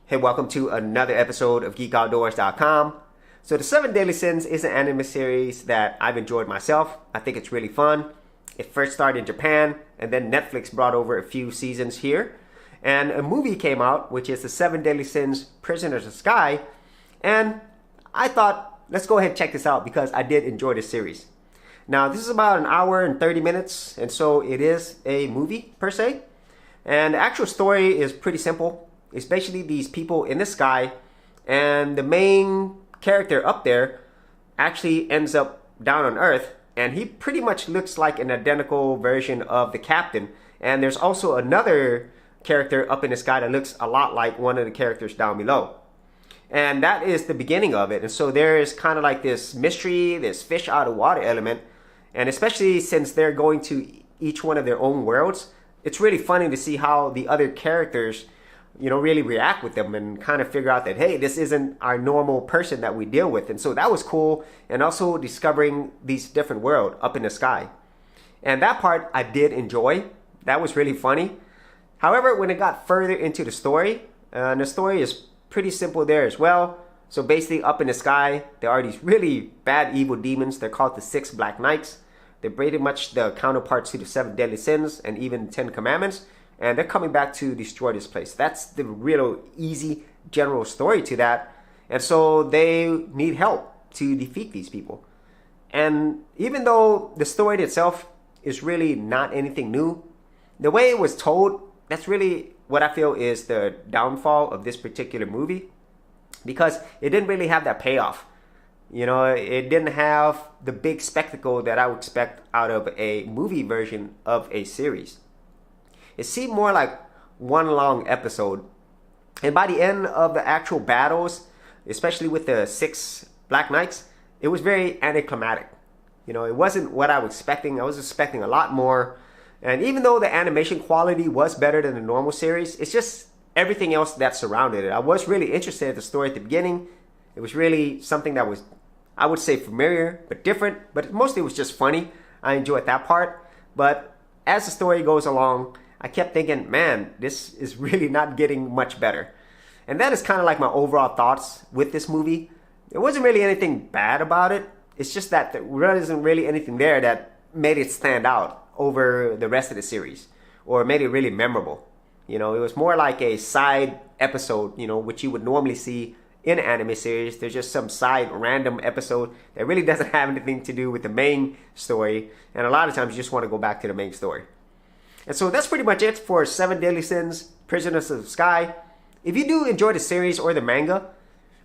Hey, welcome to another episode of GeekOutdoors.com. So the Seven Deadly Sins is an anime series that I've enjoyed myself. I think it's really fun. It first started in Japan, and then Netflix brought over a few seasons here. And a movie came out, which is the Seven Deadly Sins, Prisoners of Sky. And I thought, let's go ahead and check this out because I did enjoy this series. Now, this is about an hour and 30 minutes, and so it is a movie per se. And the actual story is pretty simple. It's basically these people in the sky, and the main character up there actually ends up down on Earth, and he pretty much looks like an identical version of the captain. And there's also another character up in the sky that looks a lot like one of the characters down below. And that is the beginning of it. And so there is kind of like this mystery, this fish out of water element. And especially since they're going to each one of their own worlds, it's really funny to see how the other characters really react with them and kind of figure out that, hey, this isn't our normal person that we deal with. And so that was cool. And also discovering these different worlds up in the sky. And that part I did enjoy. That was really funny. However, when it got further into the story, and the story is pretty simple there as well. So basically up in the sky, there are these really bad evil demons. They're called the Six Black Knights. They're pretty much the counterparts to the Seven Deadly Sins and even the Ten Commandments. And they're coming back to destroy this place. That's the real easy general story to that. And so they need help to defeat these people. And even though the story itself is really not anything new, the way it was told, that's really what I feel is the downfall of this particular movie. Because it didn't really have that payoff. It didn't have the big spectacle that I would expect out of a movie version of a series. It seemed more like one long episode. And by the end of the actual battles, especially with the Six Black Knights, it was very anticlimactic. It wasn't what I was expecting. I was expecting a lot more. And even though the animation quality was better than the normal series, it's just everything else that surrounded it. I was really interested in the story at the beginning. It was really something that was, I would say, familiar but different. But mostly it was just funny. I enjoyed that part. But as the story goes along, I kept thinking, man, this is really not getting much better. And that is kind of like my overall thoughts with this movie. There wasn't really anything bad about it. It's just that there isn't really anything there that made it stand out over the rest of the series or made it really memorable. It was more like a side episode, which you would normally see in an anime series. There's just some side random episode that really doesn't have anything to do with the main story. And a lot of times you just want to go back to the main story. And so that's pretty much it for Seven Deadly Sins, Prisoners of the Sky. If you do enjoy the series or the manga,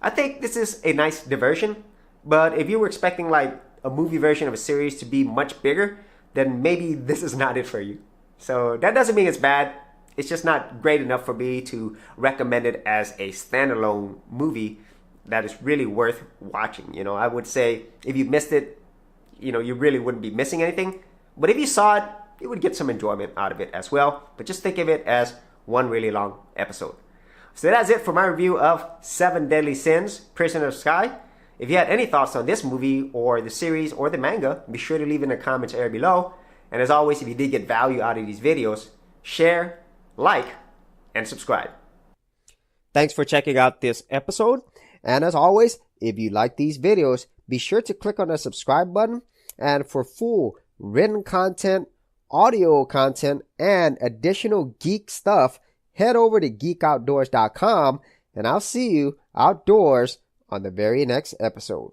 I think this is a nice diversion. But if you were expecting like a movie version of a series to be much bigger, then maybe this is not it for you. So that doesn't mean it's bad. It's just not great enough for me to recommend it as a standalone movie that is really worth watching. I would say if you missed it, you really wouldn't be missing anything. But if you saw it, you would get some enjoyment out of it as well. But just think of it as one really long episode. So that's it for my review of Seven Deadly Sins, Prisoner of Sky. If you had any thoughts on this movie or the series or the manga, be sure to leave in the comments area below. And as always, if you did get value out of these videos, share, like, and subscribe. Thanks for checking out this episode. And as always, if you like these videos, be sure to click on the subscribe button. And for full written content, audio content, and additional geek stuff, head over to geekoutdoors.com, and I'll see you outdoors on the very next episode.